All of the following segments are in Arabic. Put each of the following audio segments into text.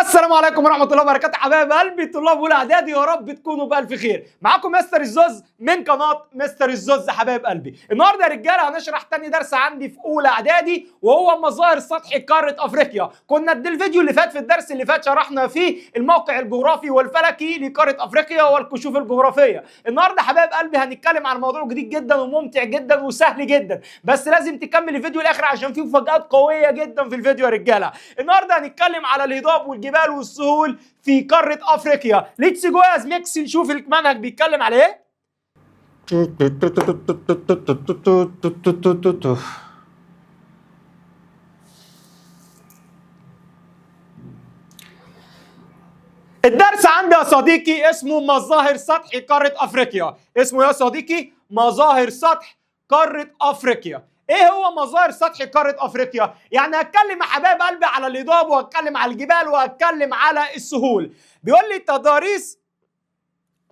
السلام عليكم ورحمة الله وبركاته حبايب قلبي طلاب أولى إعدادي، يا رب تكونوا بألف خير. معاكم مستر الزوز من قناة مستر الزوز حبايب قلبي. النهارده يا رجالة هنشرح تاني درس عندي في أولى إعدادي وهو مظاهر سطح قارة أفريقيا. كنا الفيديو اللي فات في الدرس اللي فات شرحنا فيه الموقع الجغرافي والفلكي لقارة أفريقيا والكشوف الجغرافية. النهارده حبايب قلبي هنتكلم عن موضوع جديد جدا وممتع جدا وسهل جدا، بس لازم تكمل الفيديو الآخر عشان فيه مفاجآت قوية جدا في الفيديو يا رجالة. النهارده هنتكلم على الهضاب والجبال والسهول في قارة افريقيا. ليتس جو يا ميكس نشوف المنهج بيتكلم على ايه. الدرس عندي يا صديقي اسمه مظاهر سطح قارة افريقيا. اسمه يا صديقي مظاهر سطح قارة افريقيا. ايه هو مظاهر سطح قارة افريقيا؟ يعني هتكلم يا حبايب قلبي على الهضاب وهتكلم على الجبال وهتكلم على السهول. بيقول لي تضاريس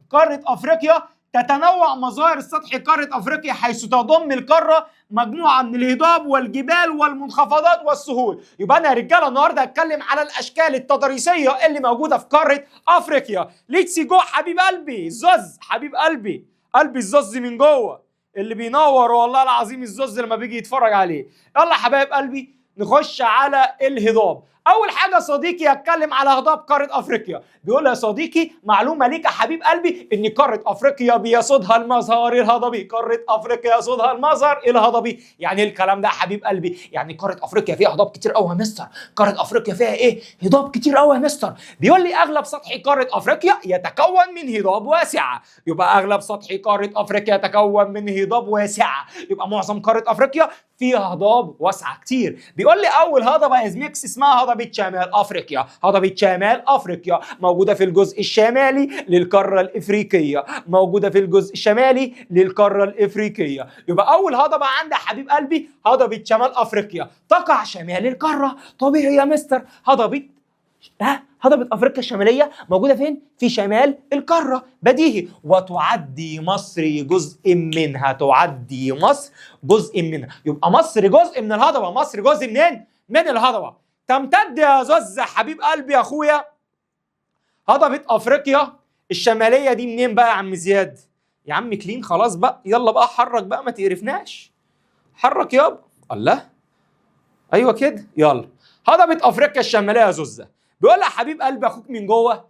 قارة افريقيا تتنوع مظاهر سطح قارة افريقيا حيث تضم القارة مجموعة من الهضاب والجبال والمنخفضات والسهول. يبقى انا يا رجاله النهارده هتكلم على الاشكال التضاريسية اللي موجودة في قارة افريقيا. ليتس جو حبيب قلبي الزوز، حبيب قلبي الزوز من جوه اللي بينور والله العظيم الزوز لما بيجي يتفرج عليه. يلا حبايب قلبي نخش على الهضاب. اول حاجه صديقي هتكلم على هضاب قاره افريقيا. بيقول يا صديقي معلومه ليك يا حبيب قلبي ان قاره افريقيا بيسودها المظهر الهضبي. قاره افريقيا يسودها المظهر الهضبي. يعني ايه الكلام ده يا حبيب قلبي؟ يعني قاره افريقيا فيها هضاب كتير قوي يا مستر. قاره افريقيا فيها ايه؟ هضاب كتير قوي يا مستر. بيقول لي اغلب سطح قاره افريقيا يتكون من هضاب واسعه. يبقى اغلب سطح قاره افريقيا يتكون من هضاب واسعه. يبقى معظم قاره افريقيا فيها هضاب واسعه كتير. بيقول لي اول هضبه يا زميكس اسمها هضبه شمال افريقيا. هضبه شمال افريقيا موجوده في الجزء الشمالي للقاره الافريقيه. موجوده في الجزء الشمالي للقاره الافريقيه. يبقى اول هضبه عندي يا حبيب قلبي هضبه شمال افريقيا تقع شمال القاره. طبيعي يا مستر. هضبه افريقيا الشماليه موجوده فين؟ في شمال القاره. بديهي. وتعدي مصر جزء منها. تعدي مصر جزء منها. يبقى مصر جزء من الهضبه. مصر جزء منين؟ من الهضبه. تمتد يا زوز حبيب قلبي يا اخويا هضبه افريقيا الشماليه دي منين بقى يا عم زياد؟ يا عم كلين خلاص بقى، يلا بقى حرك بقى ما تقرفناش. حرك يابا. الله. ايوه كده يلا. هضبه افريقيا الشماليه يا زوزه. بيقول لها حبيب قلبي اخوك من جوه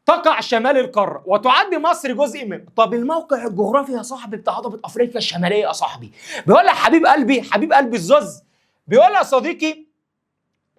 تقع شمال القاره وتعد مصر جزء منه. طب الموقع الجغرافي يا صاحبي بتاع هضبه افريقيا الشماليه يا صاحبي. بيقول لها حبيب قلبي الزوز. بيقول لها صديقي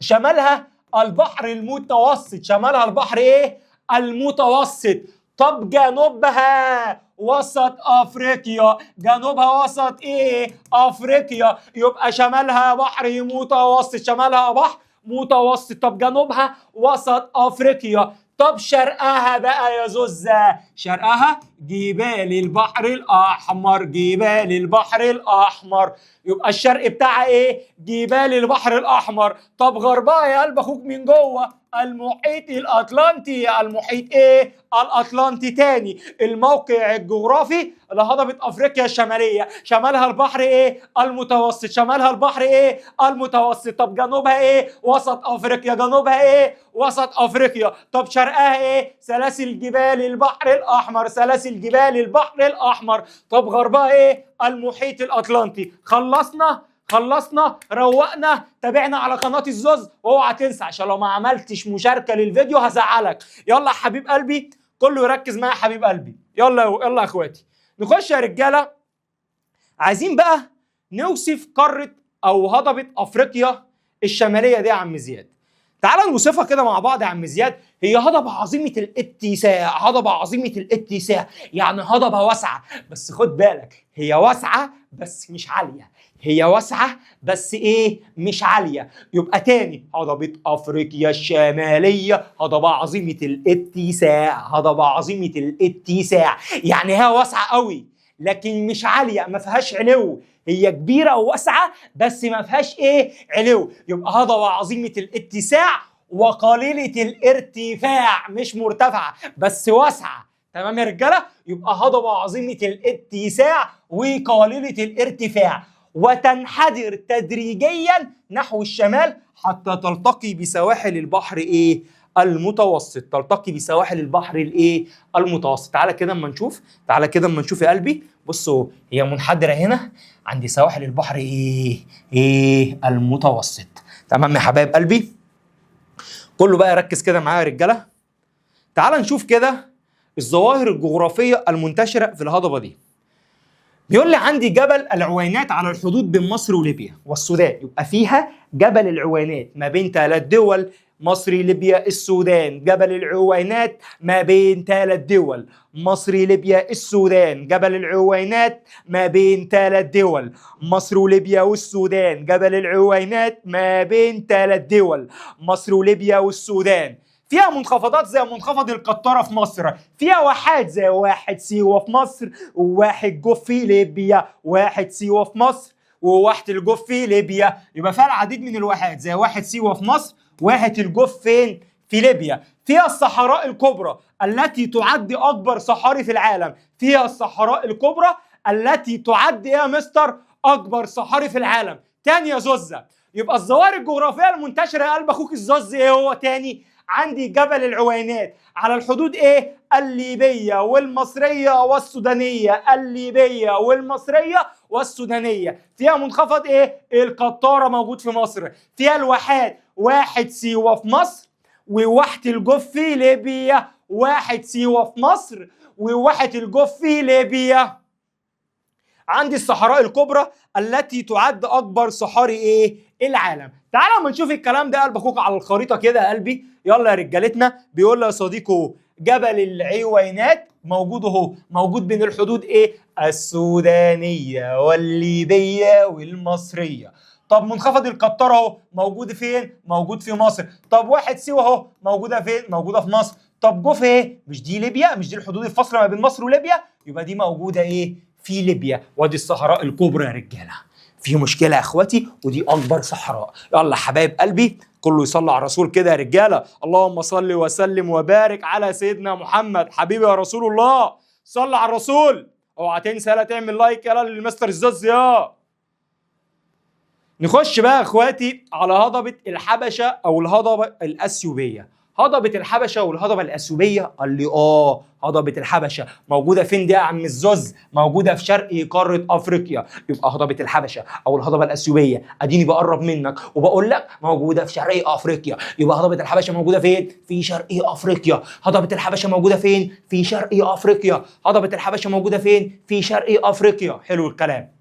شمالها البحر المتوسط. شمالها البحر ايه؟ المتوسط. طب جنوبها وسط افريقيا. جنوبها وسط ايه؟ افريقيا. يبقى شمالها بحر متوسط. شمالها بحر متوسط. طب جنوبها وسط افريقيا. طب شرقها بقى يا زوزة؟ شرقها جبال البحر الاحمر. جبال البحر الاحمر. يبقى الشرق بتاعها ايه؟ جبال البحر الاحمر. طب غربها يا قلب اخوك من جوه المحيط الاطلنطي. المحيط ايه؟ الاطلنطي. تاني الموقع الجغرافي لهضبة افريقيا الشمالية شمالها البحر ايه؟ المتوسط. شمالها البحر ايه؟ المتوسط. طب جنوبها ايه؟ وسط افريقيا. جنوبها ايه؟ وسط افريقيا. طب شرقها ايه؟ سلاسل جبال البحر الاحمر. سلاسل جبال البحر الاحمر. طب غربها ايه؟ المحيط الاطلنطي. خلصنا روقنا. تابعنا على قناه الزوز واوعى تنسى عشان لو ما عملتش مشاركه للفيديو هزعلك. يلا يا حبيب قلبي كله يركز معايا يا حبيب قلبي. يلا يا اخواتي نخش يا رجاله. عايزين بقى نوصف قاره او هضبه افريقيا الشماليه دي يا عم زياد. تعال نوصفها كده مع بعض يا عم زياد. هي هضبة عظيمة الاتساع. هضبة عظيمة الاتساع يعني هضبة واسعة. بس خد بالك هي واسعة بس مش عالية. هي واسعة بس ايه؟ مش عالية. يبقى تاني هضبة افريقيا الشمالية هضبة عظيمة الاتساع. هضبة عظيمة الاتساع يعني هي واسعة قوي لكن مش عالية. ما فيهاش علو. هي كبيرة وواسعة بس ما فيهاش ايه؟ علو. يبقى هضبة عظيمة الاتساع وقليلة الارتفاع. مش مرتفعة بس واسعة. تمام يا رجالة؟ يبقى هضبة عظيمة الاتساع وقليلة الارتفاع وتنحدر تدريجيا نحو الشمال حتى تلتقي بسواحل البحر ايه؟ المتوسط. تلتقي بسواحل البحر الايه؟ المتوسط. تعالى كده اما نشوف، تعالى كده اما نشوف يا قلبي. بصوا هي منحدره هنا عند سواحل البحر ايه؟ المتوسط. تمام يا حبايب قلبي؟ كله بقى يركز كده معايا يا رجاله. تعال نشوف كده الظواهر الجغرافيه المنتشره في الهضبه دي. بيقول لي عندي جبل العوينات على الحدود بين مصر وليبيا والسودان، يبقى فيها جبل العوينات ما بين 3 دول، مصر ليبيا السودان. جبل العوينات ما بين 3 دول، مصر ليبيا السودان. جبل العوينات ما بين 3 دول، مصر وليبيا والسودان. جبل العوينات ما بين 3 دول، مصر وليبيا والسودان. فيها منخفضات زي منخفض القطارة في مصر، فيها واحات زي واحد سيوة في مصر، وواحد جوف في ليبيا، واحد سيوة في مصر وواحد الجوف في ليبيا. يبقى فيها العديد من الواحات زي واحد سيوة في مصر، واحد الجوف فين؟ في ليبيا. فيها الصحراء الكبرى التي تعد أكبر صحاري في العالم. فيها الصحراء الكبرى التي تعد يا مستر أكبر صحاري في العالم. تاني يا زوزة، يبقى الظواهر الجغرافية المنتشرة يا قلب أخوك الزوز إيه هو تاني؟ عندي جبل العوينات على الحدود ايه؟ الليبية والمصرية والسودانية. الليبية والمصرية والسودانية. فيها منخفض ايه؟ القطارة موجود في مصر. فيها الواحات واحد سيوة في مصر، وواحد الجوف في ليبيا. واحد سيوة في مصر وواحد الجوف في ليبيا. عندي الصحراء الكبرى التي تعد اكبر صحاري ايه؟ العالم. تعالى اما نشوف الكلام ده قلب اخوك على الخريطه كده يا قلبي. يلا يا رجالتنا. بيقول له يا صديقي جبل العوينات موجود اهو، موجود بين الحدود ايه؟ السودانيه والليبيه والمصريه. طب منخفض القطاره اهو موجود فين؟ موجود في مصر. طب واحد سيوه اهو موجوده فين؟ موجوده في مصر. طب جوف ايه؟ مش دي ليبيا؟ مش دي الحدود الفاصله ما بين مصر وليبيا؟ يبقى دي موجوده ايه؟ في ليبيا. وادي الصحراء الكبرى يا رجاله. في مشكله يا اخواتي، ودي اكبر صحراء. يلا حبايب قلبي كله يصلي على الرسول كده يا رجاله. اللهم صل وسلم وبارك على سيدنا محمد. حبيبي يا رسول الله صلي على الرسول. اوعى تنسى لا تعمل لايك يلا للمستر الزوز يا. نخش بقى يا اخواتي على هضبه الحبشه او الهضبه الاثيوبيه. هضبة الحبشة والهضبة الأثيوبية. قال لي هضبة الحبشة موجودة فين دي يا عم الزوز؟ موجودة في شرق قارة أفريقيا. يبقى هضبة الحبشة أو الهضبة الأثيوبية أديني بقرب منك وبقول لك موجودة في شرق أفريقيا. يبقى هضبة الحبشة موجودة فين؟ في شرق أفريقيا. هضبة الحبشة موجودة فين؟ في شرق أفريقيا. هضبة الحبشة موجودة فين؟ في شرق أفريقيا. حلو الكلام.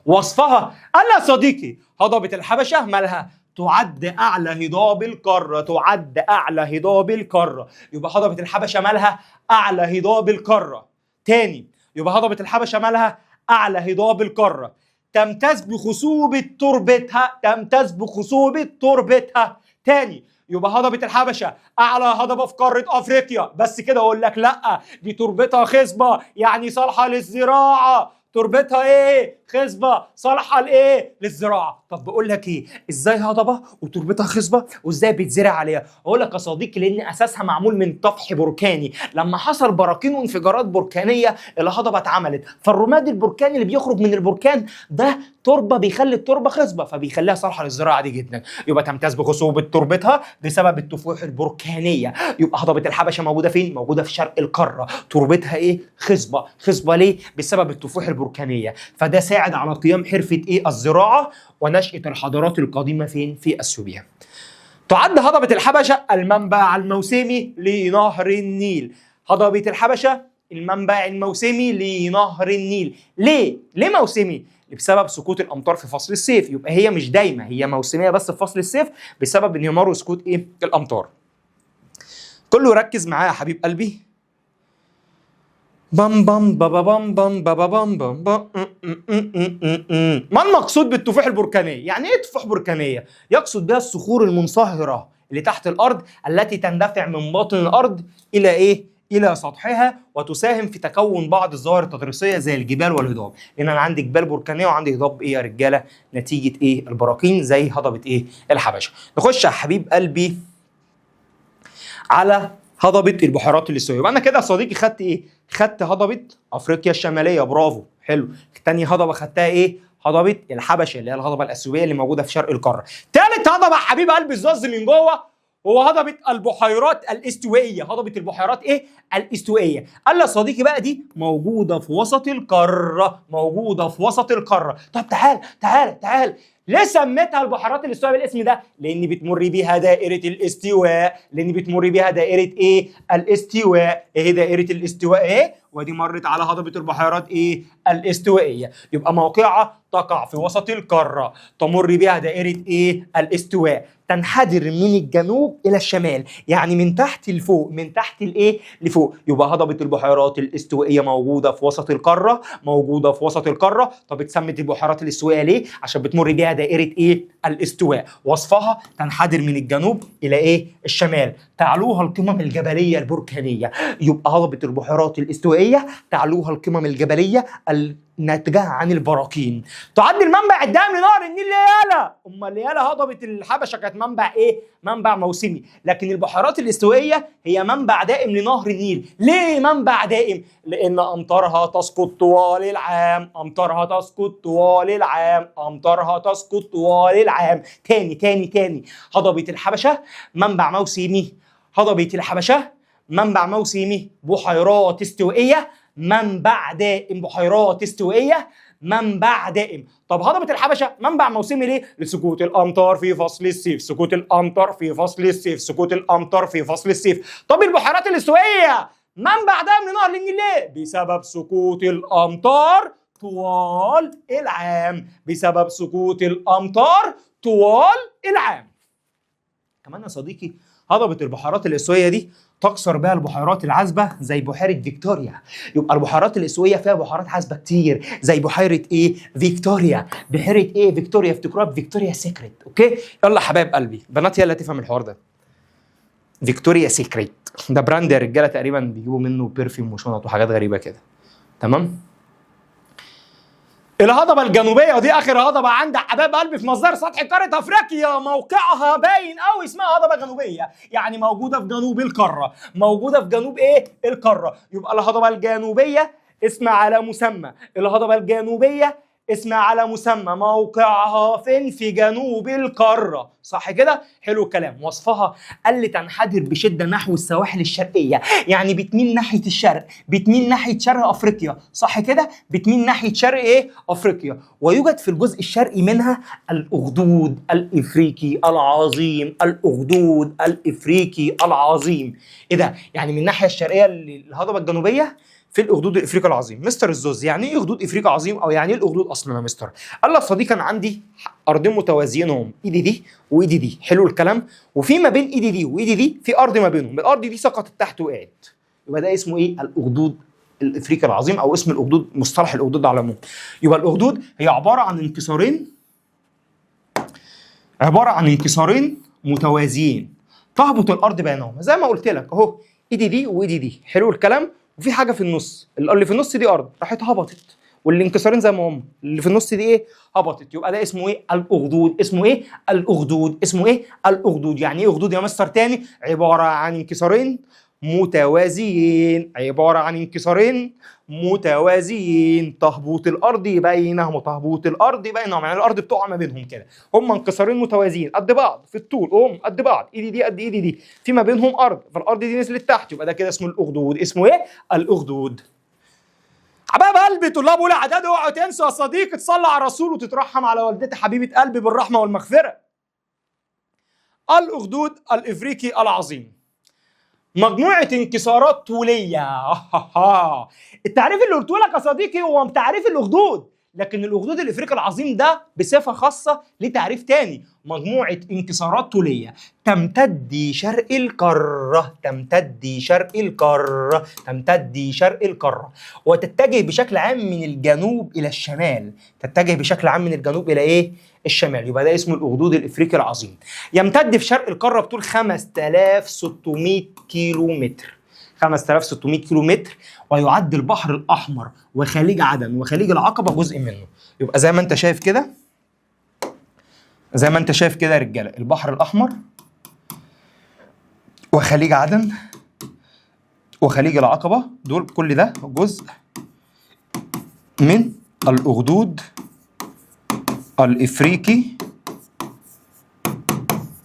وصفها قال يا صديقي هضبة الحبشة مالها؟ تعد أعلى هضاب القارة. تعد أعلى هضاب القارة. يبقى هضبة الحبشة مالها؟ أعلى هضاب القارة. تاني يبقى هضبة الحبشة مالها؟ أعلى هضاب القارة. تمتاز بخصوبة تربتها. تمتاز بخصوبة تربتها. تاني يبقى هضبة الحبشة أعلى هضبة في قارة أفريقيا. بس كده أقول لك لأ، دي تربتها خصبة يعني صالحة للزراعة. تربتها ايه؟ خصبه صالحه لايه؟ للزراعه. طب بقول لك ايه؟ ازاي هضبه وتربتها خصبه وازاي بيتزرع عليها؟ اقول لك يا صديقي لان اساسها معمول من طفح بركاني. لما حصل براكين وانفجارات بركانيه الهضبه اتعملت، فالرماد البركاني اللي بيخرج من البركان ده تربه بيخلي التربه خصبه فبيخليها صالحه للزراعه دي جدا. يبقى تمتاز بخصوبه تربتها بسبب الطفوح البركانيه. يبقى هضبه الحبشه موجوده فين؟ موجوده في شرق القاره. تربتها ايه؟ خصبه. خصبه ليه؟ بسبب الطفوح البركانيه. فده ساعد على قيام حرفه ايه؟ الزراعه ونشأة الحضارات القديمه فين؟ في اثيوبيا. تعد هضبة الحبشة المنبع الموسمي لنهر النيل. هضبة الحبشة المنبع الموسمي لنهر النيل. ليه؟ ليه موسمي؟ بسبب سقوط الامطار في فصل الصيف. يبقى هي مش دايمه، هي موسميه بس في فصل الصيف بسبب انهمار وسقوط ايه؟ الامطار. كله يركز معايا يا حبيب قلبي. بام بام بابا بام بام بابا بام بام بام. ما المقصود بالتفاح البركانيه؟ يعني ايه تفاح بركانيه؟ يقصد بها الصخور المنصهره اللي تحت الارض التي تندفع من باطن الارض الى ايه؟ الى سطحها وتساهم في تكون بعض الظواهر التضاريسيه زي الجبال والهضاب. لان انا عندي جبال بركانيه وعندي هضاب ايه يا رجاله؟ نتيجه ايه؟ البراكين زي هضبه ايه؟ الحبشه. نخش يا حبيب قلبي على هضبة البحيرات الاستوائية. يبقى انا كده يا صديقي خدت ايه؟ خدت هضبة افريقيا الشمالية. برافو حلو. تاني هضبة خدتها ايه؟ هضبه الحبشه اللي هي الهضبه الاثيوبيه اللي موجوده في شرق القاره. ثالث هضبه حبيب قلب الزوز من جوه هو هضبه البحيرات الاستوائيه. هضبه البحيرات ايه؟ الاستوائيه. قال لي يا صديقي بقى دي موجوده في وسط القاره، موجوده في وسط القاره. طب تعال ليه سميتها البحيرات الاستوائيه بالاسم ده؟ لان بتمر بيها دائره الاستواء، لان بتمر بيها دائره ايه؟ الاستواء. ايه دائره الاستواء ايه؟ ودي مرت على هضبه البحيرات ايه؟ الاستوائيه. يبقى موقعها تقع في وسط القاره، تمر بها دائره ايه؟ الاستواء، تنحدر من الجنوب الى الشمال، يعني من تحت لفوق، من تحت لايه؟ لفوق. يبقى هضبه البحيرات الاستوائيه موجوده في وسط القاره، موجوده في وسط القاره. طب اتسمت البحيرات الاستوائيه ليه؟ عشان بتمر بيها دائره ايه؟ الاستواء. وصفها تنحدر من الجنوب الى ايه؟ الشمال، تعلوها القمم الجبليه البركانيه. يبقى هضبه البحيرات الاستوائيه تعلوها القمم الجبليه ناتجه عن البراكين. تعد المنبع الدائم لنهر النيل ليالا. امال ليالا هضبه الحبشه كانت منبع ايه؟ منبع موسمي. لكن البحيرات الاستوائيه هي منبع دائم لنهر النيل. ليه منبع دائم؟ لان امطارها تسقط طوال العام، امطارها تسقط طوال العام، امطارها تسقط طوال العام. تاني هضبه الحبشه منبع موسمي، هضبه الحبشه منبع موسمي، بحيرات استوائيه منبع دائم، بحيرات استوائيه منبع دائم. طب هضبه الحبشه منبع موسمي ليه؟ لسقوط الامطار في فصل الصيف، سقوط الامطار في فصل الصيف، سقوط الامطار في فصل الصيف. طب البحيرات الاستوائيه منبع دائم لنهر النيل ليه؟ بسبب سقوط الامطار طوال العام، بسبب سقوط الامطار طوال العام. كمان يا صديقي هضبه البحيرات الاستوائيه دي تكسر بها البحيرات العذبه زي بحيره فيكتوريا. يبقى البحيرات الاستوائيه فيها بحيرات عذبه كتير زي بحيره ايه؟ فيكتوريا. بحيره ايه؟ فيكتوريا، افتكروها بفيكتوريا سيكريت. اوكي يلا حبايب قلبي، بنات يلا تفهم الحوار ده. فيكتوريا سيكريت ده براند يا رجاله، تقريبا بيجيبوا منه بيرفيوم وشنط وحاجات غريبه كده. تمام. الهضبه الجنوبيه ودي اخر هضبه عند حبايب قلبي في مصدر سطح قاره افريقيا، موقعها باين قوي، اسمها هضبه جنوبيه، يعني موجوده في جنوب القاره، موجوده في جنوب ايه؟ القاره. يبقى الهضبه الجنوبيه اسمها على مسمى، الهضبه الجنوبيه اسمها على مسمى، موقعها فين؟ في جنوب القاره. صح كده؟ حلو الكلام. وصفها قال لي تنحدر بشده نحو السواحل الشرقيه، يعني بتميل ناحيه الشرق، بتميل ناحيه شرق افريقيا. صح كده؟ بتميل ناحيه شرق ايه؟ افريقيا. ويوجد في الجزء الشرقي منها الاخدود الافريقي العظيم، الاخدود الافريقي العظيم. ايه ده؟ يعني من الناحيه الشرقيه للهضبه الجنوبيه في الاخدود الافريقي العظيم. مستر الزوز يعني ايه اخدود افريقي عظيم، او يعني ايه الاخدود اصلا يا مستر؟ قال لك صديقي انا عندي ارضين متوازيين، ايدي دي وايدي دي. حلو الكلام. وفي ما بين ايدي دي وايدي دي في ارض ما بينهم، الارض دي سقطت تحت وقعت. يبقى ده اسمه ايه؟ الاخدود الافريقي العظيم، او اسم الاخدود، مصطلح الاخدود على العموم. يبقى الاخدود هي عباره عن انكسارين متوازيين تهبط الارض بينهم، زي ما قلت لك اهو، ايدي دي وايدي دي. حلو الكلام. وفي حاجه في النص، اللي في النص دي ارض راحت هبطت، والانكسارين زي ما هم، اللي في النص دي ايه؟ هبطت. يبقى ده اسمه ايه؟ الاخدود. اسمه ايه؟ الاخدود. اسمه ايه؟ الاخدود. يعني ايه اخدود يا مستر تاني؟ عباره عن انكسارين متوازيين، عباره عن انكسارين متوازيين تهبط الارض بينهم، تهبط الارض بينهم، يعني الارض بتقع ما بينهم كده. هم انكسارين متوازيين قد بعض في الطول، قد بعض، ايدي دي قد ايدي دي، في ما بينهم ارض، فالارض دي نزلت تحت، يبقى ده كده اسمه الاخدود. اسمه ايه؟ الاخدود. حبايب قلبي طلاب اولى اعداد، اوعوا تنسوا يا صديقي تصلي على الرسول وتترحم على والدتي حبيبه قلبي بالرحمه والمغفره. الاخدود الافريقي العظيم مجموعة انكسارات طولية. التعريف اللي قلته لك يا صديقي هو تعريف الأخدود، لكن الأخدود الإفريقي العظيم ده بصفة خاصة ليه تعريف تاني، مجموعة انكسارات طولية تمتد شرق القارة، تمتد شرق القارة، تمتد شرق القارة، وتتجه بشكل عام من الجنوب إلى الشمال، تتجه بشكل عام من الجنوب إلى إيه؟ الشمال. يبقى ده اسمه الأخدود الإفريقي العظيم. يمتد في شرق القارة بطول 5600 كيلو متر، 5600 كيلو متر، ويعد البحر الأحمر وخليج عدن وخليج العقبة جزء منه. يبقى زي ما أنت شايف كده، زي ما أنت شايف كده يا رجالة، البحر الأحمر وخليج عدن وخليج العقبة دول كل ده جزء من الأخدود الافريقي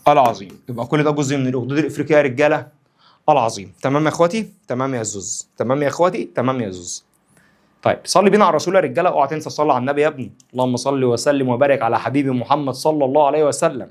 العظيم. يبقى كل ده جزء من الاخدود الافريقيه يا رجاله العظيم. تمام يا اخواتي؟ تمام يا زوز؟ تمام يا اخواتي؟ تمام يا زوز؟ طيب صلي بينا على الرسول يا رجاله، اوعى تنسى تصلي على النبي يا ابني. اللهم صل وسلم وبارك على حبيبي محمد صلى الله عليه وسلم.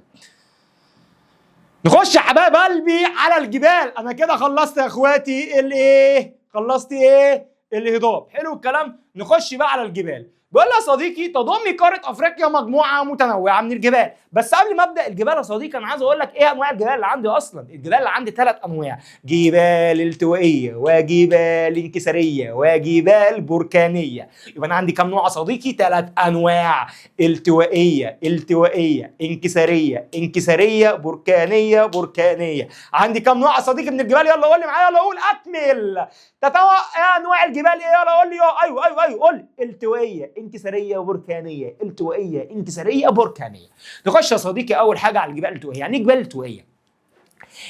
نخش يا حبايب قلبي على الجبال. انا كده خلصت يا اخواتي الايه؟ خلصت ايه؟ الهضاب. حلو الكلام. نخش بقى على الجبال. بيقول لي يا صديقي تضم قاره افريقيا مجموعه متنوعه من الجبال. بس قبل ما ابدا الجبال يا صديقي انا عايز اقول لك ايه انواع الجبال اللي عندي اصلا. الجبال اللي عندي 3 انواع: جبال التوائيه وجبال انكساريه وجبال بركانيه. يبقى انا عندي كام نوع يا صديقي؟ 3 انواع: التوائيه، التوائيه، انكساريه، انكساريه، بركانيه، بركانيه. عندي كام نوع يا صديقي من الجبال؟ يلا قول لي معايا، يلا قول اكمل. ايه انواع الجبال ايه؟ يلا قول لي. ايوه ايوه ايوه قول لي. التوائيه، انكساريه، بركانيه. التوائيه، انكساريه، بركانيه. نخش يا صديقي اول حاجه على الجبال التوائيه. يعني ايه جبال التوائيه؟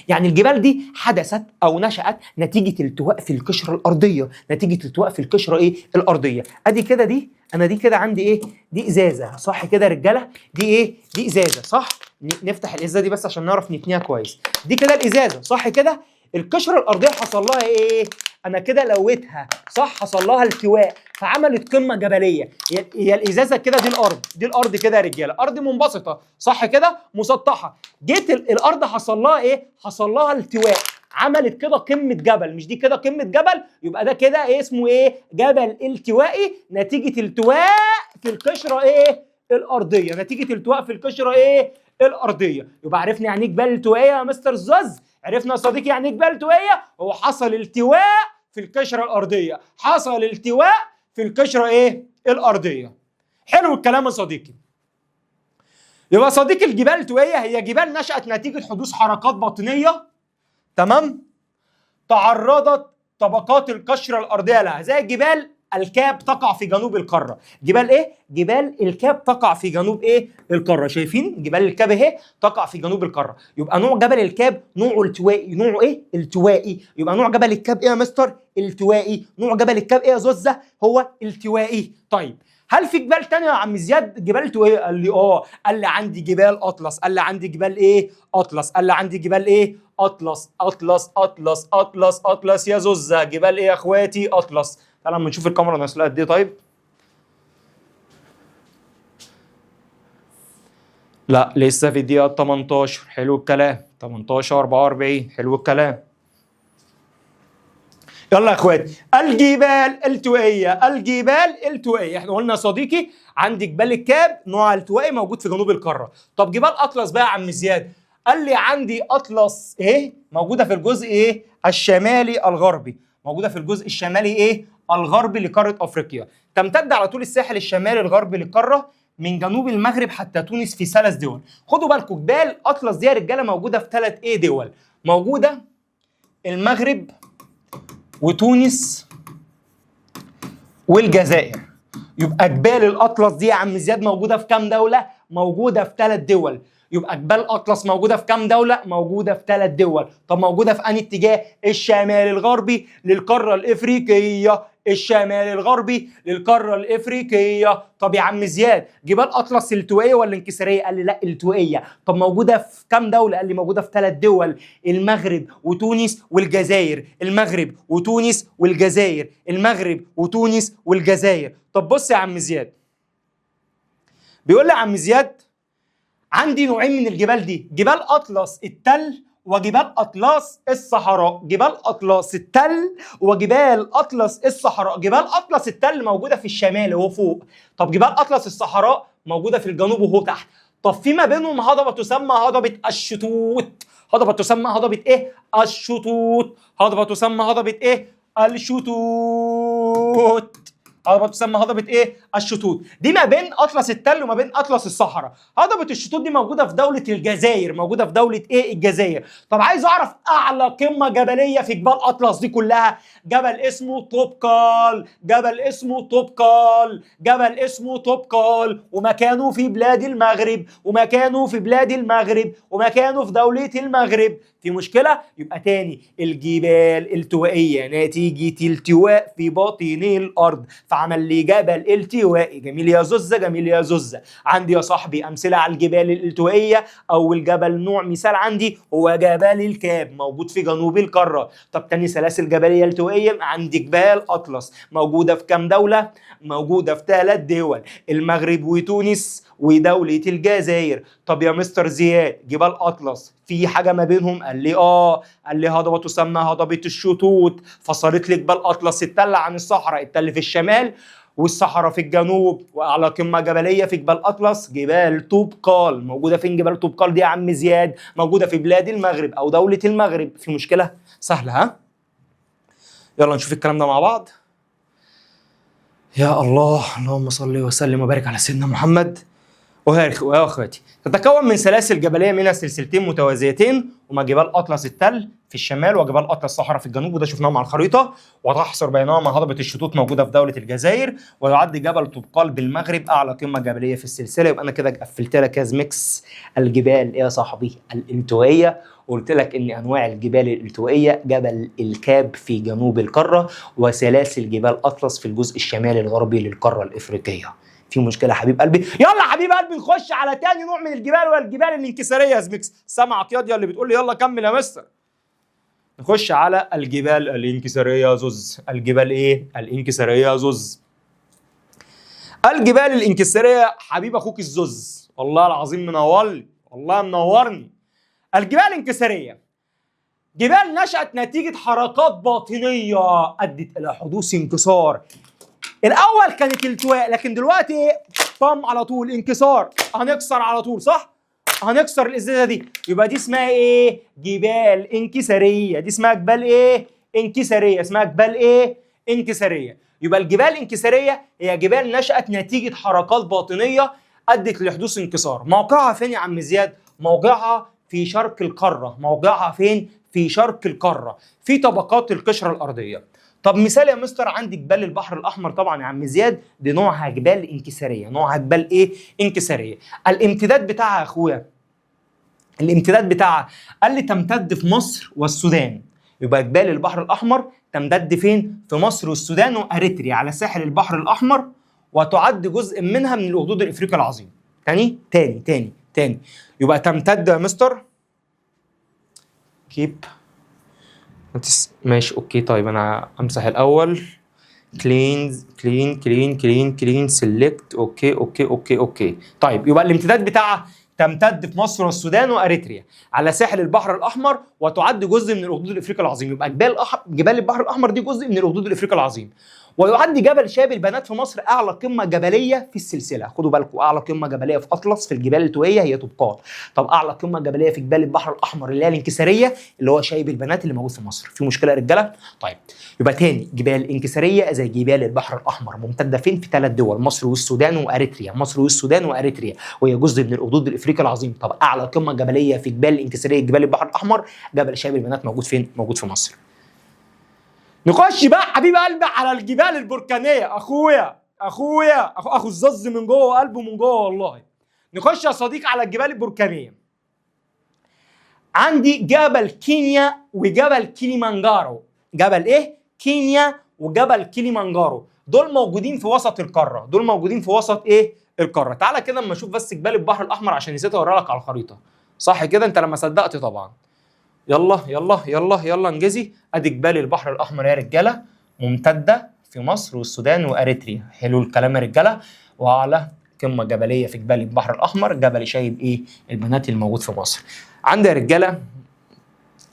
يعني الجبال دي حدثت او نشأت نتيجه التواء في القشره الارضيه، نتيجه التواء في القشره ايه؟ الارضيه. ادي كده دي انا دي كده عندي ايه؟ دي ازازه، صح كده يا رجاله؟ دي ايه؟ دي ازازه، صح؟ نفتح الازازه دي بس عشان نعرف نتنيها كويس. دي كده الازازه، صح كده؟ القشره الارضيه حصل لها ايه؟ انا كده لويتها، صح؟ حصل لها التواء فعملت قمه جبليه. هي الازازه كده دي الارض، دي الارض كده يا رجاله، ارض منبسطه، صح كده؟ مسطحه. جيت الارض حصل لها ايه؟ حصل لها التواء، عملت كده قمه جبل. مش دي كده قمه جبل؟ يبقى ده كده ايه اسمه ايه؟ جبل التوائي نتيجه التواء في القشره ايه؟ الارضيه، نتيجه التواء في القشره ايه؟ الارضيه. يبقى عرفنا يعني ايه جبال التوائيه يا مستر زوز؟ عرفنا يا صديقي يعني ايه جبال التوائيه؟ هو حصل التواء في القشره الارضيه، حصل التواء في القشره ايه؟ الارضيه. حلو الكلام يا صديقي. يبقى صديقي الجبال التوائيه هي جبال نشأت نتيجه حدوث حركات باطنيه، تمام؟ تعرضت طبقات القشره الارضيه لها، زي جبال الكاب تقع في جنوب القاره. جبال ايه؟ جبال الكاب تقع في جنوب ايه؟ القاره. شايفين جبال الكاب اهي تقع في جنوب القاره. يبقى نوع جبل الكاب نوعه التوائي. نوعه ايه؟ التوائي. يبقى نوع جبل الكاب ايه يا مستر؟ التوائي. نوع جبل الكاب ايه يا زوزه؟ هو التوائي. طيب هل في جبال تانية يا عم زياد جبال توائيه؟ قال لي قال لي عندي جبال اطلس. قال لي عندي جبال ايه؟ اطلس. قال لي عندي جبال ايه؟ اطلس. اطلس اطلس اطلس اطلس يا زوزه. جبال ايه يا اخواتي؟ اطلس. تعالى اما نشوف الكاميرا نازله قد ايه. طيب لا لسه في الدقيقه 18. حلو الكلام. 18 44. حلو الكلام. يلا يا اخواتي، الجبال التوائيه. الجبال التوائيه احنا قلنا يا صديقي عندي جبال الكاب نوع التوائي موجود في جنوب القاره. طب جبال اطلس بقى يا عم زياد؟ قال لي عندي اطلس ايه؟ موجوده في الجزء ايه؟ الشمالي الغربي. موجوده في الجزء الشمالي ايه؟ الغربي لقاره افريقيا. تمتد على طول الساحل الشمالي الغربي للقاره من جنوب المغرب حتى تونس في 3 دول. خدوا بالكم جبال اطلس دي يا رجاله موجوده في 3 ايه دول؟ موجوده المغرب وتونس والجزائر. يبقى جبال الاطلس دي يا عم زياد موجوده في كام دوله؟ موجوده في 3 دول. يبقى جبال الاطلس موجوده في كام دوله؟ موجوده في 3 دول. طب موجوده في انهي اتجاه؟ الشمال الغربي للقاره الافريقيه. الشمال الغربي للقاره الافريقيه. طب يا عم زياد جبال اطلس التوائيه ولا انكساريه؟ قال لي لا التوائيه. طب موجوده في كام دوله؟ قال لي موجوده في 3 دول: المغرب وتونس والجزائر. المغرب وتونس والجزائر. المغرب وتونس والجزائر. طب بص يا عم زياد، بيقول لي يا عم زياد عندي نوعين من الجبال دي: جبال اطلس التل وجبال اطلس الصحراء. جبال اطلس التل وجبال اطلس الصحراء. جبال اطلس التل موجوده في الشمال وهو فوق. طب جبال اطلس الصحراء موجوده في الجنوب وهو تحت. طب في ما بينهم هضبه تسمى هضبه الشطوط. هضبه تسمى هضبه ايه؟ الشطوط. هضبه تسمى هضبه ايه؟ الشطوط. هضبه تسمى هضبه ايه؟ الشطوط. دي ما بين اطلس التل وما بين اطلس الصحراء. هضبه الشطوط دي موجوده في دوله الجزائر. موجوده في دوله ايه؟ الجزائر. طب عايز اعرف اعلى قمه جبليه في جبال اطلس دي كلها. جبل اسمه طوبقال. جبل اسمه طوبقال. جبل اسمه طوبقال. ومكانه في بلاد المغرب. ومكانه في بلاد المغرب. ومكانه في دوله المغرب. في مشكله؟ يبقى تاني الجبال التوائيه نتيجه التواء في باطن الارض فعمل لي جبل التوائي. جميل يا زوزة، جميل يا زوزة. عندي يا صاحبي امثله على الجبال الالتوائيه. اول جبل نوع مثال عندي هو جبل الكاب، موجود في جنوب القاره. طب تاني سلاسل جبليه التوائيه، عندي جبال اطلس، موجوده في كام دوله؟ موجوده في 3 دول، المغرب وتونس ودولة الجزائر. طب يا مستر زياد، جبال أطلس في حاجة ما بينهم؟ قال لي قال لي هضبة تسمى هضبة الشطوط، فصلت لي جبال أطلس التل عن الصحراء، التل في الشمال والصحراء في الجنوب، وأعلى قمة جبلية في جبال أطلس جبال طوبقال. موجودة فين جبال طوبقال دي يا عم زياد؟ موجودة في بلاد المغرب أو دولة المغرب. في مشكلة؟ سهلة ها؟ يلا نشوف الكلام ده مع بعض. يا الله، اللهم صل وسلم وبارك على سيدنا محمد. ويا اخواتي، تتكون من سلاسل جبليه منها سلسلتين متوازيتين، هما جبال اطلس التل في الشمال وجبال اطلس الصحراء في الجنوب، وده شفناهم على الخريطه. وتحصر بينهما هضبه الشطوط موجوده في دوله الجزائر. ويعد جبل طوبقال بالمغرب اعلى قمه جبليه في السلسله. يبقى انا كده قفلت لك يا ميكس الجبال يا صاحبي الالتوائيه، وقلت لك ان انواع الجبال الالتوائيه جبل الكاب في جنوب القاره، وسلاسل جبال اطلس في الجزء الشمالي الغربي للقاره الافريقيه. في مشكله يا حبيب قلبي؟ يلا حبيب قلبي نخش على تاني نوع من الجبال، والجبال الانكساريه يا زميكس. سامعك ياض اللي بتقول لي يلا كمل يا مستر. نخش على الجبال الانكساريه يا زوز. الجبال ايه؟ الانكساريه يا زوز. الجبال الانكساريه حبيب اخوك الزوز، والله العظيم منورني، والله منورني. الجبال الانكساريه جبال نشأت نتيجه حركات باطنيه ادت الى حدوث انكسار. الاول كانت التواء، لكن دلوقتي ايه؟ طم على طول، انكسار. هنكسر على طول، صح؟ هنكسر الازازه دي، يبقى دي اسمها ايه؟ جبال انكساريه. دي اسمها جبال ايه؟ انكساريه. اسمها جبال ايه؟ انكساريه. يبقى الجبال الانكساريه هي جبال نشأت نتيجه حركات باطنيه ادت لحدوث انكسار. موقعها فين يا عم زياد؟ موقعها في شرق القاره. موقعها فين؟ في شرق القاره، في طبقات القشره الارضيه. طب مثال يا مستر، عندي جبال البحر الاحمر طبعا يا عم زياد، دي نوعها جبال انكساريه. نوعها جبال ايه؟ انكساريه. الامتداد بتاعها يا اخويا، الامتداد بتاعها قال لي تمتد في مصر والسودان. يبقى جبال البحر الاحمر تمتد فين؟ في مصر والسودان واريتريا على ساحل البحر الاحمر، وتعد جزء منها من الاخدود الافريقي العظيم. تاني يبقى تمتد يا مستر كيب ماشي اوكي. طيب انا امسح الاول، كلين سيلكت. اوكي. طيب يبقى الامتداد بتاعها تمتد في مصر والسودان واريتريا على ساحل البحر الاحمر، وتعد جزء من الاخدود الافريقي العظيم. يبقى جبال البحر الاحمر دي جزء من الاخدود الافريقي العظيم. ويعد جبل شاب البنات في مصر اعلى قمه جبليه في السلسله. خدوا بالكم، اعلى قمه جبليه في اطلس في الجبال التوائيه هي طوبقال. طب اعلى قمه جبليه في جبال البحر الاحمر اللي هي الانكساريه اللي هو شايب البنات اللي موجود في مصر. في مشكله يا رجاله؟ طيب يبقى تاني، جبال انكساريه زي جبال البحر الاحمر ممتده فين؟ في 3 دول، مصر والسودان واريتريا. مصر والسودان واريتريا، وهي جزء من الاخدود الافريقي العظيم. طب اعلى قمه جبليه في جبال الانكساريه جبال البحر الاحمر جبل شايب البنات، موجود فين؟ موجود في مصر. نخش بقى حبيب قلبي على الجبال البركانيه. اخو الزز من جوه وقلبه من جوه والله. نخش يا صديقي على الجبال البركانيه. عندي جبل كينيا وجبل كيليمانجارو. جبل ايه؟ كينيا وجبل كيليمانجارو. دول موجودين في وسط القاره. دول موجودين في وسط ايه؟ القاره. تعالى كده اما اشوف بس جبال البحر الاحمر عشان نسيت اوريها لك على الخريطه. صح كده؟ انت لما صدقت طبعا. يلا انجزي. ادي جبال البحر الاحمر يا رجاله، ممتده في مصر والسودان واريتريا. حلو الكلام يا رجاله. وعلى قمه جبليه في جبال البحر الاحمر جبل شايب ايه؟ البنات الموجود في مصر. عندي يا رجاله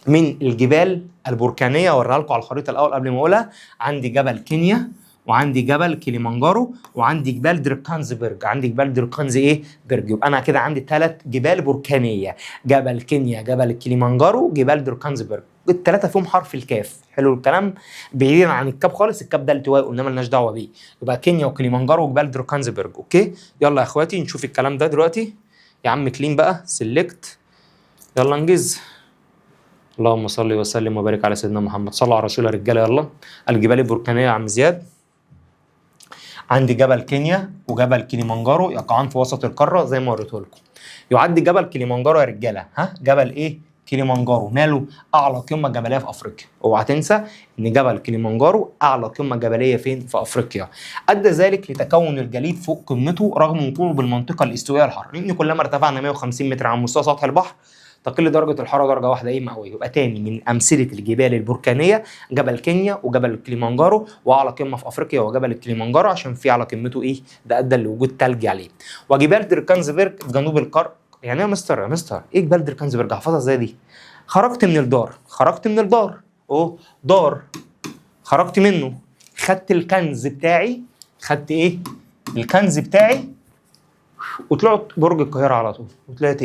من الجبال البركانيه اوريها لكم على الخريطه الاول قبل ما اقولها. عندي جبل كينيا، وعندي جبل كيليمانجارو، وعندي جبال دركانزبرج. عندي جبال دركانز ايه؟ برج. يبقى انا كده عندي 3 جبال بركانيه، جبل كينيا، جبل كيليمانجارو، جبال دركانزبرج. ال3 فيهم حرف الكاف. حلو الكلام. بعيدا عن الكاب خالص، الكاب ده التواء قلنا مالناش دعوه بيه. يبقى كينيا وكيليمانجارو وجبال دركانزبرج. اوكي يلا يا اخواتي نشوف الكلام ده دلوقتي. يا عم كلين بقى، سيلكت، يلا انجز. اللهم صل وسلم وبارك على سيدنا محمد. صلوا على رسول رجاله. يلا الجبال البركانيه يا عم زياد. عندي جبل كينيا وجبل كيليمانجارو يقعان في وسط القاره زي ما وريته لكم. يعد جبل كيليمانجارو يا رجاله جبل ايه؟ كليمانجارو ماله؟ اعلى قمه جبليه في افريقيا. اوعى تنسى ان جبل كليمانجارو اعلى قمه جبليه فين؟ في افريقيا. ادى ذلك لتكون الجليد فوق قمته رغم وقوعه بالمنطقه الاستوائيه الحاره، لان كلما ارتفعنا 150 متر عن مستوى سطح البحر تقل درجه الحراره درجه واحده مئويه. يبقى تاني من امثله الجبال البركانيه جبل كينيا وجبل كليمانجارو، واعلى قمه في افريقيا وجبل كليمانجارو عشان في على قمته ده ادى لوجود ثلج عليه. وجبال دركانزبرج في جنوب القاره. يعني ايه يا مستر ايه جبال دركانزبرج؟ احفظها ازاي دي؟ خرجت من الدار دار، خرجت منه، خدت الكنز بتاعي، الكنز بتاعي وطلعت برج القاهره على طول، وطلعت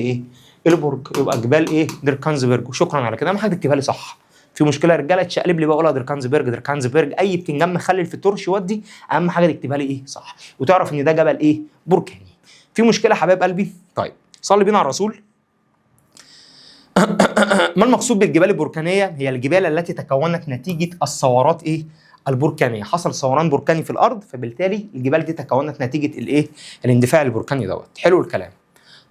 البرج. يبقى جبال دركانزبرج. وشكرا على كده. اهم حاجه تكتبها لي صح. في مشكله يا رجاله تشقلب لي بقولها دركانزبرج اي بتنجم مخلل في الترش يودي. اهم حاجه تكتبها لي صح، وتعرف ان ده جبل بركاني. في مشكله حبايب قلبي؟ طيب صلي بينا على الرسول. ما المقصود بالجبال البركانيه؟ هي الجبال التي تكونت نتيجه الثورات البركانيه. حصل ثوران بركاني في الارض، فبالتالي الجبال دي تكونت نتيجه الاندفاع البركاني دوت. حلو الكلام.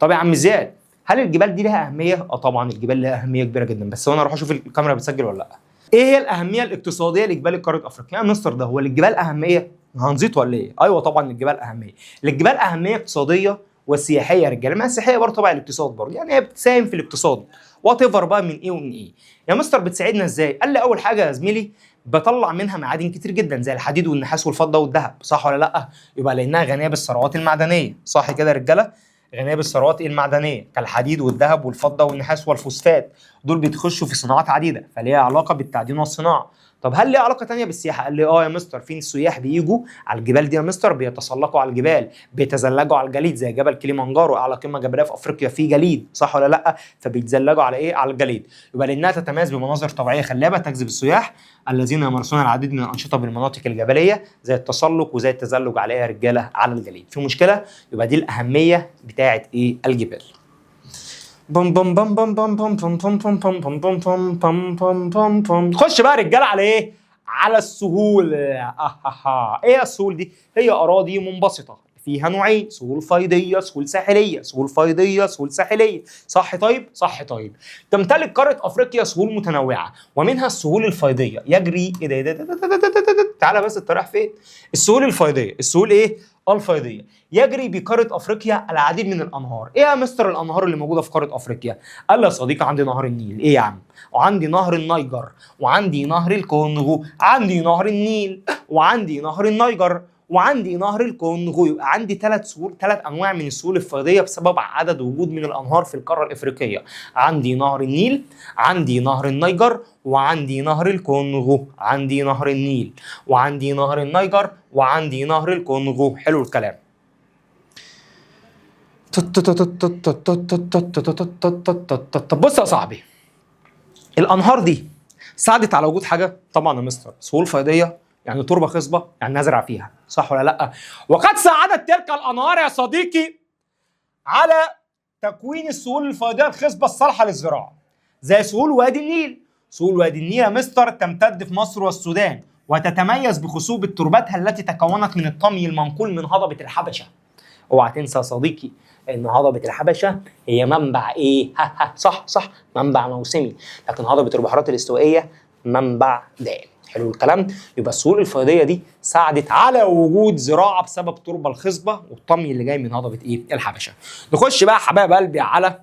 طب يا عم زياد، هل الجبال دي لها اهميه؟ طبعا الجبال لها اهميه كبيره جدا، بس انا اروح اشوف الكاميرا بتسجل ولا لا. ايه هي الاهميه الاقتصاديه لجبال قاره افريقيا؟ يا مستر ده هو الجبال اهميه؟ هنزيط ولا ايه؟ ايوه طبعا الجبال اهميه. الجبال اهميه اقتصاديه وسياحيه يا رجاله. ما السياحيه برضه تبع الاقتصاد برضه، يعني هي بتساهم في الاقتصاد وات ايفر بقى من ايه ومن ايه. يا مستر بتساعدنا ازاي؟ قال لي اول حاجه يا زميلي بطلع منها معادن كتير جدا زي الحديد والنحاس والفضه والذهب، صح ولا لا؟ يبقى لانها غنيه بالثروات المعدنيه، صح كده يا رجاله؟ غنيه بالثروات المعدنيه كالحديد والذهب والفضه والنحاس والفوسفات، دول بيتخشوا في صناعات عديده فليها علاقه بالتعدين والصناعه. طب هل ليه علاقه ثانيه بالسياحه؟ قال لي يا مستر في السياح بيجوا على الجبال دي يا مستر، بيتسلقوا على الجبال، بيتزلجوا على الجليد زي جبل كليمانجارو اعلى قمه جبليه في افريقيا في جليد، صح ولا لا؟ فبيتزلجوا على على الجليد. يبقى لانها تتميز بمناظر طبيعيه خلابه تجذب السياح الذين يمارسون العديد من الانشطه بالمناطق الجبليه زي التسلق وزي التزلج عليها يا رجاله على الجليد. في مشكله؟ يبقى دي الاهميه بتاعه الجبال. بم بم بم بم بم بم بم بم بم بم بم بم بم بم بم بم. تخش بقى رجاله على على السهول. ايه السهول دي؟ هي اراضي منبسطه فيها نوعين، سهول فيضيه سهول ساحليه، سهول فيضيه سهول ساحليه، صح طيب؟ صح طيب. تمتلك قاره افريقيا سهول متنوعه ومنها السهول الفيضيه يجري تعالى بس انت رايح فين؟ السهول الفيضيه، السهول الفيضيه يجري بقاره افريقيا العديد من الانهار. ايه يا مستر الانهار اللي موجوده في قاره افريقيا؟ قال لي يا صديقي عندي نهر النيل. ايه يا عم؟ وعندي نهر النيجر، وعندي نهر الكونغو، عندي نهر النيل، وعندي نهر النيجر، وعندي نهر الكونغو. يبقى عندي ثلاث انواع من السهول الفيضيه بسبب عدد وجود من الانهار في القاره الافريقيه. عندي نهر النيل، عندي نهر النيجر، وعندي نهر الكونغو. عندي نهر النيل وعندي نهر النيجر وعندي نهر الكونغو. حلو الكلام. طب بص يا صاحبي، الانهار دي ساعدت على وجود حاجه؟ طبعا يا مستر سهول فيضيه يعني تربه خصبه يعني نزرع فيها، صح ولا لا؟ وقد ساعدت تلك الانهار يا صديقي على تكوين السهول الفيضيه الخصبه الصالحه للزراعه زي سهول وادي النيل. سهول وادي النيل يا مستر تمتد في مصر والسودان وتتميز بخصوبه تربتها التي تكونت من الطمي المنقول من هضبه الحبشه. اوعى تنسى يا صديقي ان هضبه الحبشه هي منبع صح منبع موسمي، لكن هضبه البحيرات الاستوائيه منبع دائم. حلو الكلام. يبقى السهول الفيضيه دي ساعدت على وجود زراعه بسبب التربه الخصبه والطمي اللي جاي من هضبه الحبشه. نخش بقى حبايب قلبي على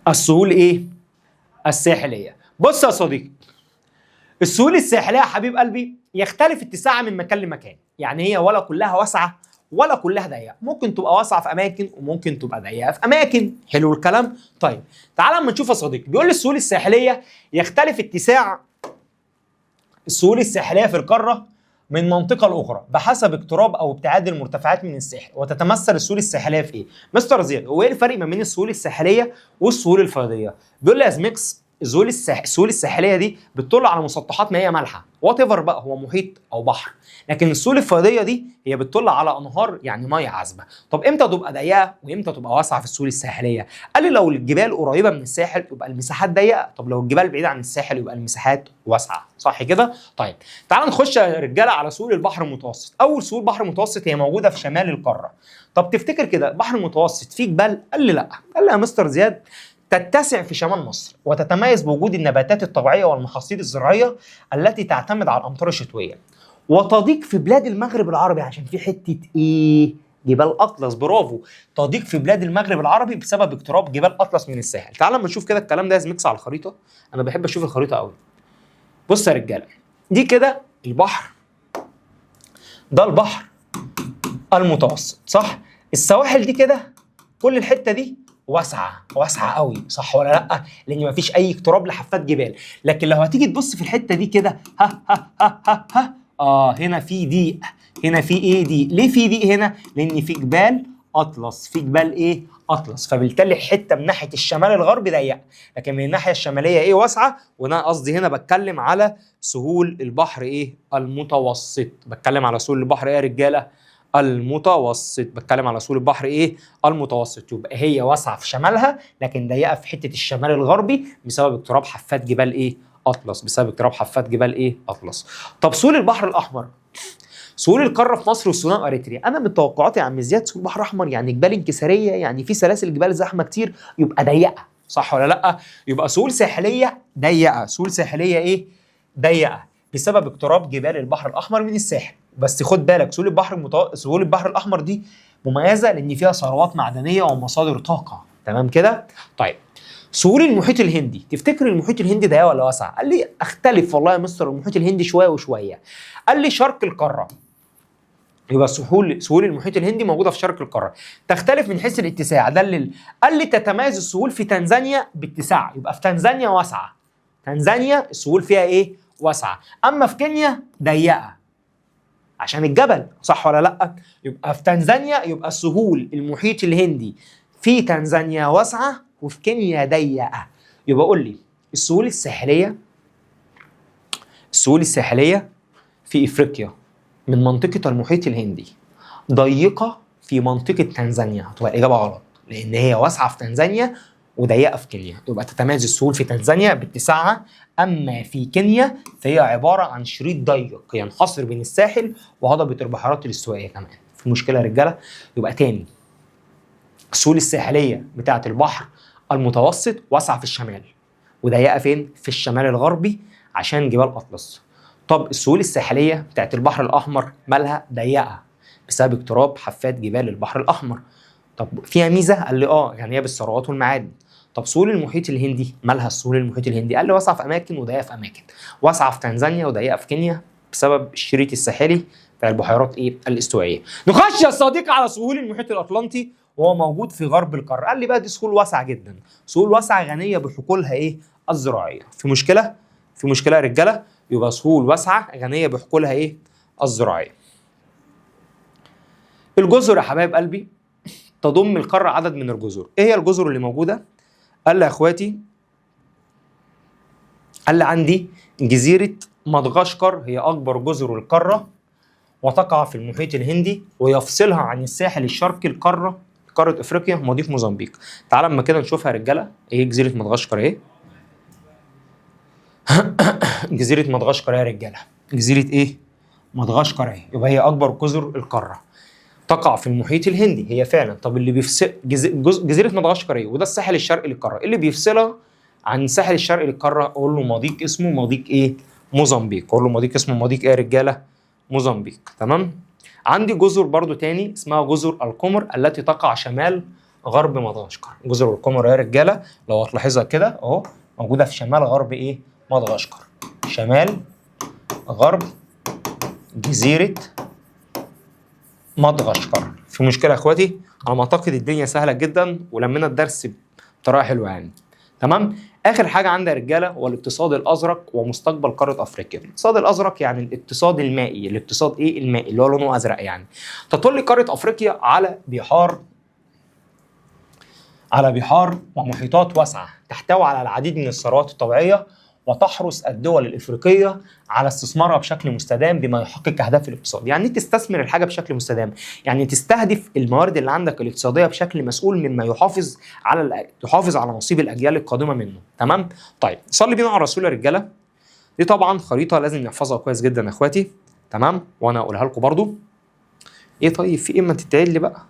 السهول الساحليه. بص يا صديقي، السهول الساحليه يا حبيب قلبي يختلف اتساعها من مكان لمكان، يعني هي ولا كلها واسعه ولا كلها ضيقه، ممكن تبقى واسعه في اماكن وممكن تبقى ضيقه في اماكن. حلو الكلام. طيب تعال اما نشوف يا صديقي، بيقول لي السهول الساحليه يختلف اتساع السهول الساحليه في القاره من منطقه لاخرى بحسب اقتراب او ابتعاد المرتفعات من الساحل. وتتمثل السهول الساحليه في ايه؟ مستر زياد هو ايه الفرق ما بين السهول الساحليه والسهول الفيضيه؟ بيقول لي يا زميكس السهول الساحليه دي بتطل على مسطحات مائيه مالحه وات ايفر بقى هو محيط او بحر، لكن السهول الفيضيه دي هي بتطل على انهار يعني ميه عذبه. طب امتى تبقى ضيقه وامتى تبقى واسعه في السهول الساحليه؟ قال لي لو الجبال قريبه من الساحل يبقى المساحات ضيقه، طب لو الجبال بعيده عن الساحل يبقى المساحات واسعه، صح كده؟ طيب تعال نخش يا رجاله على سهول البحر المتوسط. اول سهول البحر المتوسط هي موجوده في شمال القاره. طب تفتكر كده البحر المتوسط فيه جبال؟ قال لي لا. قال لي يا مستر زياد تتسع في شمال مصر وتتميز بوجود النباتات الطبيعية والمحاصيل الزراعية التي تعتمد على الأمطار الشتوية، وتضيق في بلاد المغرب العربي عشان في حتة إيه؟ جبال أطلس. برافو، تضيق في بلاد المغرب العربي بسبب اقتراب جبال أطلس من الساحل. تعال لما نشوف كده الكلام ده ميكس على الخريطة. أنا بحب أشوف الخريطة قوي. بص يا رجالة، دي كده البحر، ده البحر المتوسط صح؟ السواحل دي كده كل الحتة دي واسعه قوي صح ولا لا؟ لان مفيش اي اقتراب لحافات جبال. لكن لو هتيجي تبص في الحته دي كده هنا في ضيق، هنا في ايه؟ ضيق. ليه في ضيق هنا؟ لان في جبال اطلس، في جبال ايه؟ اطلس، فبالتالي حته من ناحيه الشمال الغربي ضيقه، لكن من الناحيه الشماليه ايه؟ واسعه. وانا قصدي هنا بتكلم على سهول البحر ايه؟ المتوسط. بتكلم على سهول البحر ايه يا رجاله؟ المتوسط. بتكلم على سهول البحر ايه؟ المتوسط. يبقى هي واسعه في شمالها لكن ضيقه في حته الشمال الغربي بسبب اقتراب حافات جبال ايه؟ اطلس. بسبب اقتراب حافات جبال ايه؟ اطلس. طب سهول البحر الاحمر، سهول القاره في مصر والسودان واريتريا. انا من توقعاتي يا عم زياد سهول البحر الاحمر يعني جبال انكساريه، يعني في سلاسل جبال زحمه كتير، يبقى ضيقه صح ولا لا؟ يبقى سهول ساحليه ضيقه. سهول ساحليه ايه؟ ضيقه بسبب اقتراب جبال البحر الاحمر من الساحل. بس خد بالك سهول البحر الاحمر دي مميزه لان فيها ثروات معدنيه ومصادر طاقه. تمام كده؟ طيب سهول المحيط الهندي، تفتكر المحيط الهندي ضيق ولا واسع؟ قال لي اختلف والله يا مستر، المحيط الهندي شويه وشويه. قال لي شرق القاره، يبقى سهول المحيط الهندي موجوده في شرق القاره، تختلف من حيث الاتساع. دلل. قال لي تتميز السهول في تنزانيا باتساع، يبقى في تنزانيا واسعه. تنزانيا السهول فيها ايه؟ واسعه. اما في كينيا ضيقه عشان الجبل صح ولا لا؟ يبقى في تنزانيا، يبقى سهول المحيط الهندي في تنزانيا واسعه وفي كينيا ضيقه. يبقى قول لي السهول الساحليه، السهول الساحليه في افريقيا من منطقه المحيط الهندي ضيقه في منطقه تنزانيا. هتبقى الاجابه غلط لان هي واسعه في تنزانيا وضيقه في كينيا. يبقى تتميز السهول في تنزانيا باتساعها، اما في كينيا فهي عباره عن شريط ضيق ينحصر بين الساحل وهضبه البحيرات الاستوائيه كمان. في مشكله يا رجاله؟ يبقى تاني السهول الساحليه بتاعه البحر المتوسط واسعه في الشمال وضيقه فين؟ في الشمال الغربي عشان جبال اطلس. طب السهول الساحليه بتاعه البحر الاحمر مالها؟ ضيقه بسبب اقتراب حافات جبال البحر الاحمر. طب فيها ميزه؟ قال لي غنيه بالثروات والمعادن. طب سهول المحيط الهندي مالها؟ السهول المحيط الهندي قال لي واسعه في اماكن وضيقه في اماكن، واسعه في تنزانيا وضيقه في كينيا بسبب الشريط الساحلي بتاع البحيرات ايه؟ الاستوائيه. نخش يا صديقي على سهول المحيط الاطلنطي وهو موجود في غرب القاره. قال لي بقى دي سهول واسعه جدا، سهول واسعه غنيه بحقولها ايه؟ الزراعيه. في مشكله؟ في مشكله يا رجاله؟ يبقى سهول واسعه غنيه بحقولها ايه؟ الزراعيه. الجزر يا حبايب قلبي تضم القاره عدد من الجزر. ايه هي الجزر اللي موجوده؟ قال لي يا اخواتي، قال لي عندي جزيره مدغشقر هي اكبر جزر القاره وتقع في المحيط الهندي ويفصلها عن الساحل الشرقي القاره، قاره افريقيا، مضيق موزمبيق. تعال اما كده نشوفها يا رجاله. ايه جزيره مدغشقر ايه؟ جزيره مدغشقر يا رجاله، جزيره ايه؟ مدغشقر اهي. يبقى هي اكبر جزر القاره، تقع في المحيط الهندي هي فعلا. طب اللي بيفصل جزيره مدغشقر ايه؟ وده الساحل الشرقي للقاره. اللي بيفصلها عن الساحل الشرقي للقاره اقول له مضيق اسمه مضيق ايه؟ موزمبيق. اقول له مضيق اسمه مضيق ايه يا رجاله؟ موزمبيق. تمام. عندي جزر برضو تاني اسمها جزر القمر التي تقع شمال غرب مدغشقر. جزر القمر يا رجاله لو هتلاحظها كده اهو موجوده في شمال غرب ايه؟ مدغشقر. شمال غرب جزيره مدغشقر. في مشكله يا اخواتي؟ على ما اعتقد الدنيا سهله جدا ولمينا الدرس بطريقه حلوه يعني. تمام. اخر حاجه عندي يا رجاله هو الاقتصاد الازرق ومستقبل قاره افريقيا. الاقتصاد الازرق يعني الاقتصاد المائي. الاقتصاد ايه؟ المائي اللي هو لونه ازرق يعني. تطل قاره افريقيا على بحار ومحيطات واسعه تحتوي على العديد من الثروات الطبيعيه، وتحرص الدول الافريقيه على استثمارها بشكل مستدام بما يحقق اهداف الاقتصاد. يعني تستثمر الحاجه بشكل مستدام، يعني تستهدف الموارد اللي عندك الاقتصاديه بشكل مسؤول مما يحافظ على نصيب الاجيال القادمه منه. تمام؟ طيب صلي بينا على الرسول يا رجاله. دي طبعا خريطه لازم نحفظها كويس جدا يا اخواتي. تمام؟ وانا اقولها لكم برضو. ايه طيب في ايه؟ ما تتعيد لي بقى.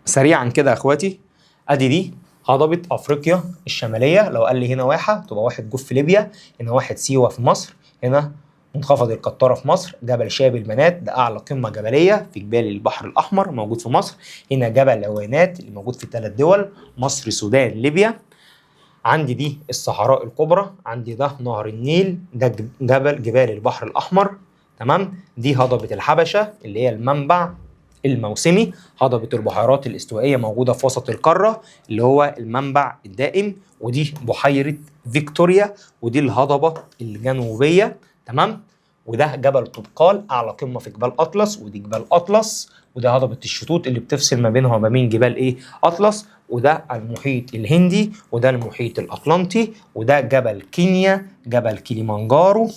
سريعا كده يا اخواتي، ادي دي هضبة افريقيا الشمالية. لو قال لي هنا واحة تبقى واحد جوف في ليبيا، هنا واحد سيوة في مصر، هنا منخفض القطارة في مصر، جبل شاب البنات ده اعلى قمة جبلية في جبال البحر الاحمر موجود في مصر، هنا جبل عوينات اللي موجود في 3 دول، مصر، السودان، ليبيا. عندي دي الصحراء الكبرى، عندي ده نهر النيل، ده جبال البحر الاحمر. تمام. دي هضبة الحبشة اللي هي المنبع الموسمي، هضبة البحيرات الاستوائية موجودة في وسط القارة اللي هو المنبع الدائم. ودي بحيرة فيكتوريا، ودي الهضبة الجنوبية. تمام. وده جبل طبقال أعلى قمة في جبال أطلس، ودي جبال أطلس. وده هضبة الشطوط اللي بتفصل ما بينها وما بين جبال إيه؟ أطلس. وده المحيط الهندي، وده المحيط الأطلنطي. وده جبل كينيا، جبل كيليمانجارو.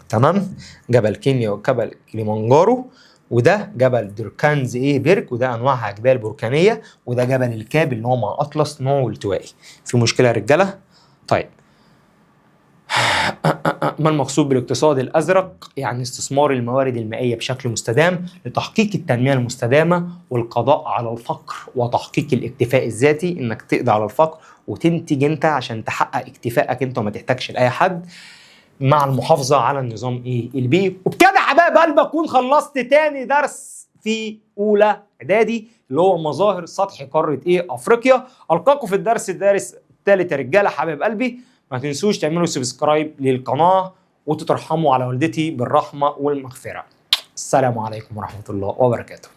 تمام. جبل كينيا وجبل كيليمانجارو. وده جبل دركانز ايه بيرك، وده انواعها جبال بركانيه. وده جبل الكاب اللي هو مع اطلس نوعه التوائي. في مشكله يا رجاله؟ طيب. ما المقصود بالاقتصاد الازرق؟ يعني استثمار الموارد المائيه بشكل مستدام لتحقيق التنميه المستدامه والقضاء على الفقر وتحقيق الاكتفاء الذاتي، انك تقضي على الفقر وتنتج انت عشان تحقق اكتفائك انت وما تحتاجش لاي حد، مع المحافظه على النظام ايه البيئي. وبكده يا حبايب قلبي اكون خلصت تاني درس في اولى اعدادي اللي هو مظاهر سطح قاره ايه افريقيا. القاكم في الدرس الثالث يا رجاله حبايب قلبي. ما تنسوش تعملوا سبسكرايب للقناه وتترحموا على والدتي بالرحمه والمغفره. السلام عليكم ورحمه الله وبركاته.